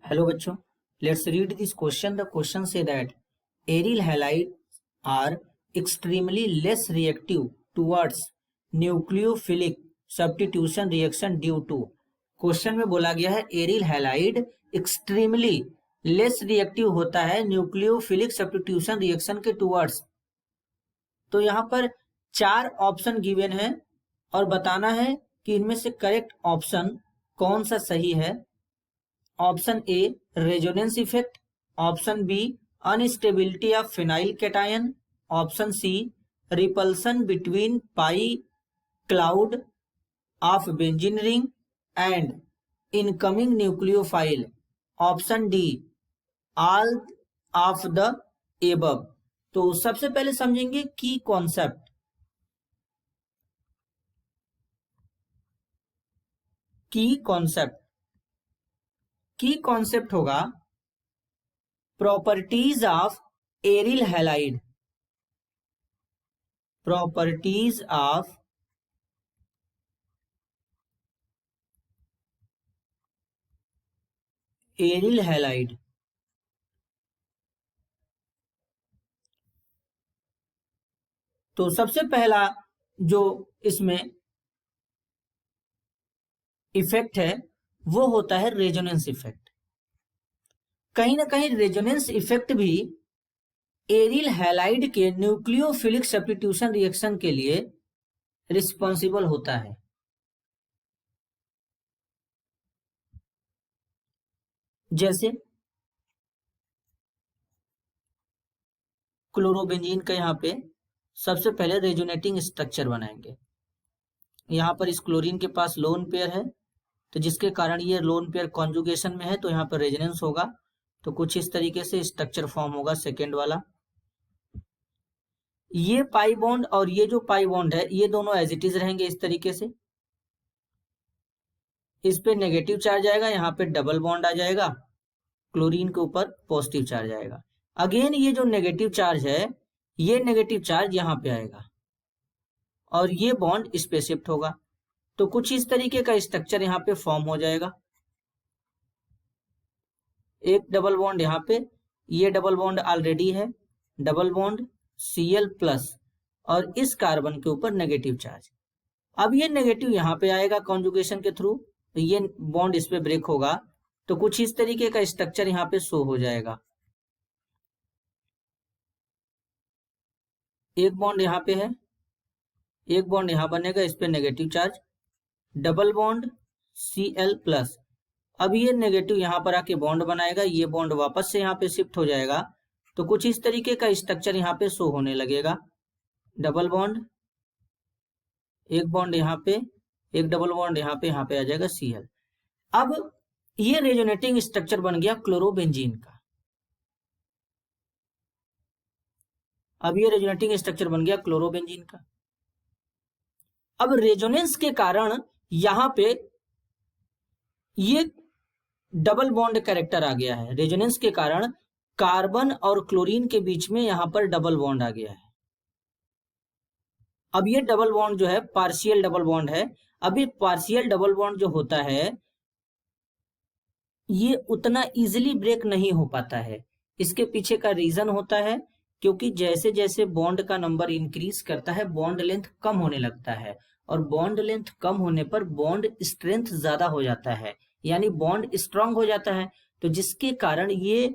Hello बच्चों, let's read this question. The question say that aryl halides are extremely less reactive towards nucleophilic substitution reaction due to. Question में बोला गया है aryl halide extremely less reactive होता है nucleophilic substitution reaction के towards. तो यहाँ पर 4 ऑप्शन गिवन है और बताना है कि इनमें से करेक्ट ऑप्शन कौन सा सही है। Option A resonance effect, option B instability of phenyl cation, option C repulsion between pi cloud of benzene ring and incoming nucleophile, option D all of the above. तो सबसे पहले समझेंगे की कॉन्सेप्ट। की कॉन्सेप्ट होगा properties of aryl halide. Properties of aryl halide. तो सबसे पहला जो इसमें इफेक्ट है वो होता है रेजोनेंस इफेक्ट। कहीं ना कहीं रेजोनेंस इफेक्ट भी एरिल हैलाइड के न्यूक्लियोफिलिक सब्स्टिट्यूशन रिएक्शन के लिए रिस्पॉन्सिबल होता है। जैसे क्लोरोबेंजीन का यहाँ पे सबसे पहले रेजोनेटिंग स्ट्रक्चर बनाएंगे। यहाँ पर इस क्लोरीन के पास लोन पेयर है, तो जिसके कारण ये लोन पेयर कॉन्जुगेशन में है, तो यहाँ पर रेजोनेंस होगा। तो कुछ इस तरीके से स्ट्रक्चर फॉर्म होगा सेकेंड वाला। ये पाई बॉन्ड और ये जो पाई बॉन्ड है ये दोनों एज इट इज रहेंगे इस तरीके से। इस पे नेगेटिव चार्ज आएगा, यहाँ पे डबल बॉन्ड आ जाएगा, क्लोरीन के ऊपर पॉजिटिव चार्ज आएगा। अगेन ये जो नेगेटिव चार्ज है ये नेगेटिव चार्ज यहाँ पे आएगा और ये बॉन्ड इस पे शिफ्ट होगा। तो कुछ इस तरीके का स्ट्रक्चर यहाँ पे फॉर्म हो जाएगा। एक डबल बॉन्ड यहाँ पे, ये डबल बॉन्ड ऑलरेडी है, डबल बॉन्ड Cl प्लस और इस कार्बन के ऊपर नेगेटिव चार्ज। अब ये नेगेटिव यहाँ पे आएगा कॉन्जुगेशन के थ्रू, तो ये बॉन्ड इस पे ब्रेक होगा। तो कुछ इस तरीके का स्ट्रक्चर यहाँ पे शो हो जाएगा। एक बॉन्ड यहाँ पे है, एक बॉन्ड यहाँ बनेगा, इस पे negative charge, double bond Cl plus. अब ये नेगेटिव यहाँ पर आके बॉन्ड बनाएगा, ये बॉन्ड वापस से यहाँ पे शिफ्ट हो जाएगा। तो कुछ इस तरीके का स्ट्रक्चर यहाँ पे शो होने लगेगा। डबल बॉन्ड, एक बॉन्ड यहाँ पे, एक डबल बॉन्ड यहाँ पे आ जाएगा Cl। अब ये रेजोनेटिंग स्ट्रक्चर बन गया क्लोरोबेंजीन का। अब ये रेजोनेटिंग स्ट्रक्चर बन गया क्लोरोबेंजीन का। अब रेजोनेंस के कारण यहाँ पे ये डबल बॉन्ड कैरेक्टर आ गया है। रेजोनेंस के कारण कार्बन और क्लोरीन के बीच में यहाँ पर डबल बॉन्ड आ गया है। अब ये डबल बॉन्ड जो है पार्शियल डबल बॉन्ड है। अभी पार्शियल डबल बॉन्ड जो होता है ये उतना इजीली ब्रेक नहीं हो पाता है। इसके पीछे का रीजन होता है क्योंकि जैसे जैसे बॉन्ड का नंबर इंक्रीज करता है बॉन्ड लेंथ कम होने लगता है, और बॉन्ड लेंथ कम होने पर बॉन्ड स्ट्रेंथ ज्यादा हो जाता है, यानी बॉन्ड स्ट्रांग हो जाता है। तो जिसके कारण ये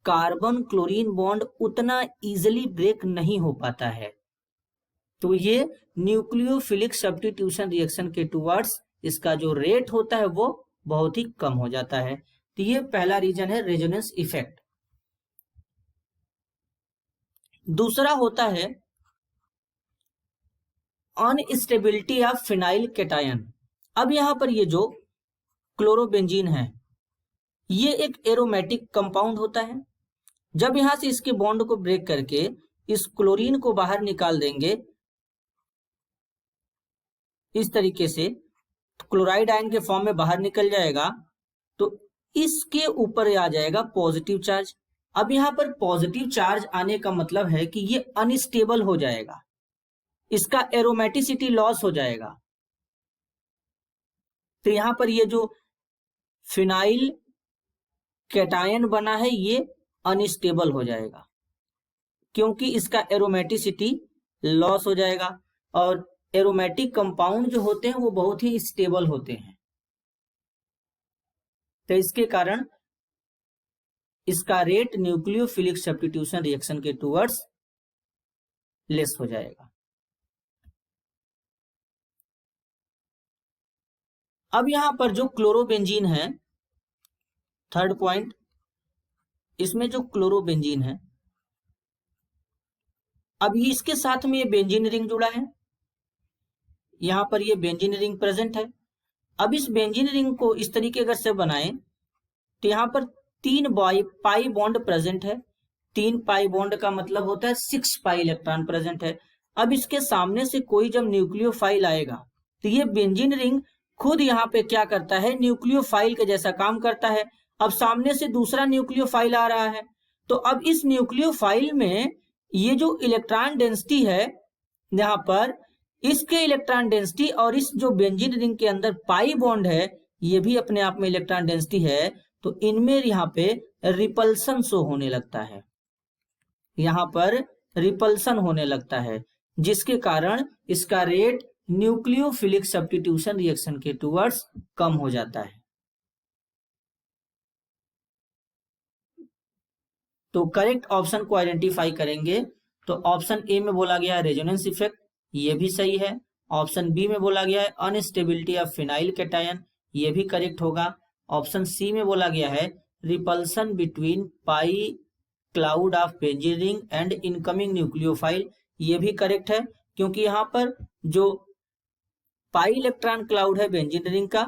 कार्बन क्लोरीन बॉन्ड उतना इजीली ब्रेक नहीं हो पाता है। तो ये न्यूक्लियोफिलिक सब्स्टिट्यूशन रिएक्शन के टुवर्ड्स इसका जो रेट होता है वो बहुत ही कम हो जाता है। तो ये पहला रीजन है रेजोनेंस इफेक्ट। दूसरा होता है अनस्टेबिलिटी ऑफ फिनाइल कैटायन। अब यहां पर ये जो क्लोरोबेंजीन है ये एक एरोमेटिक कंपाउंड होता है। जब यहां से इसके बॉन्ड को ब्रेक करके इस क्लोरीन को बाहर निकाल देंगे इस तरीके से, क्लोराइड आयन के फॉर्म में बाहर निकल जाएगा, तो इसके ऊपर आ जाएगा पॉजिटिव चार्ज। अब यहां पर पॉजिटिव चार्ज आने का मतलब है कि ये अनस्टेबल हो जाएगा, इसका एरोमेटिसिटी लॉस हो जाएगा। तो यहां पर ये जो फिनाइल कैटायन बना है ये अनस्टेबल हो जाएगा, क्योंकि इसका एरोमेटिसिटी लॉस हो जाएगा, और एरोमेटिक कंपाउंड जो होते हैं वो बहुत ही स्टेबल होते हैं, तो इसके कारण इसका रेट न्यूक्लियोफिलिक सब्स्टिट्यूशन रिएक्शन के टुवर्ड्स लेस हो जाएगा। अब यहां पर जो क्लोरोबेंजीन है, थर्ड पॉइंट, इसमें जो क्लोरोबेंजीन है, अब इसके साथ में ये बेंजीन रिंग जुड़ा है, यहां पर ये बेंजीन रिंग प्रेजेंट है। अब इस बेंजीन रिंग को इस तरीके अगर से बनाएं तो यहां पर 3 पाई बॉन्ड प्रेजेंट है। 3 पाई बॉन्ड का मतलब होता है 6 पाई इलेक्ट्रॉन प्रेजेंट है। अब इसके सामने से कोई जब न्यूक्लियोफाइल आएगा तो ये बेंजीन रिंग खुद यहाँ पे क्या करता है, न्यूक्लियोफाइल के जैसा काम करता है। अब सामने से दूसरा न्यूक्लियोफाइल आ रहा है, तो अब इस न्यूक्लियोफाइल में ये जो इलेक्ट्रॉन डेंसिटी है यहाँ पर, इसके इलेक्ट्रॉन डेंसिटी और इस जो बेंजीन रिंग के अंदर पाई बॉन्ड है ये भी अपने आप में इलेक्ट्रॉन डेंसिटी है, तो इनमें यहाँ पे रिपल्सन शो होने लगता है, यहाँ पर रिपल्सन होने लगता है, जिसके कारण इसका रेट न्यूक्लियोफिलिक सब्स्टिट्यूशन रिएक्शन के टुवर्ड्स कम हो जाता है। तो करेक्ट ऑप्शन को आइडेंटिफाई करेंगे तो ऑप्शन ए में बोला गया है रेजोनेंस इफेक्ट, ये भी सही है। ऑप्शन बी में बोला गया है अनस्टेबिलिटी ऑफ फिनाइल कैटायन, ये भी करेक्ट होगा। ऑप्शन सी में बोला गया है repulsion between pi cloud of benzene ring and incoming nucleophile, ये भी करेक्ट है, क्योंकि यहाँ पर जो पाई इलेक्ट्रॉन क्लाउड है बेंजीन रिंग का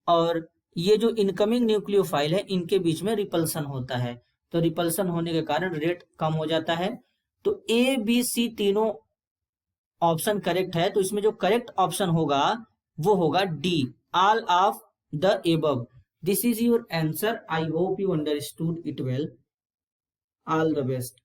और ये जो इनकमिंग न्यूक्लियोफाइल है इनके बीच में रिपल्सन होता है, तो रिपल्सन होने के कारण रेट कम हो जाता है। तो ए बी सी तीनों ऑप्शन करेक्ट है, तो इसमें जो करेक्ट ऑप्शन होगा वो होगा D, all of the above. This is your answer. I hope you understood it well. All the best.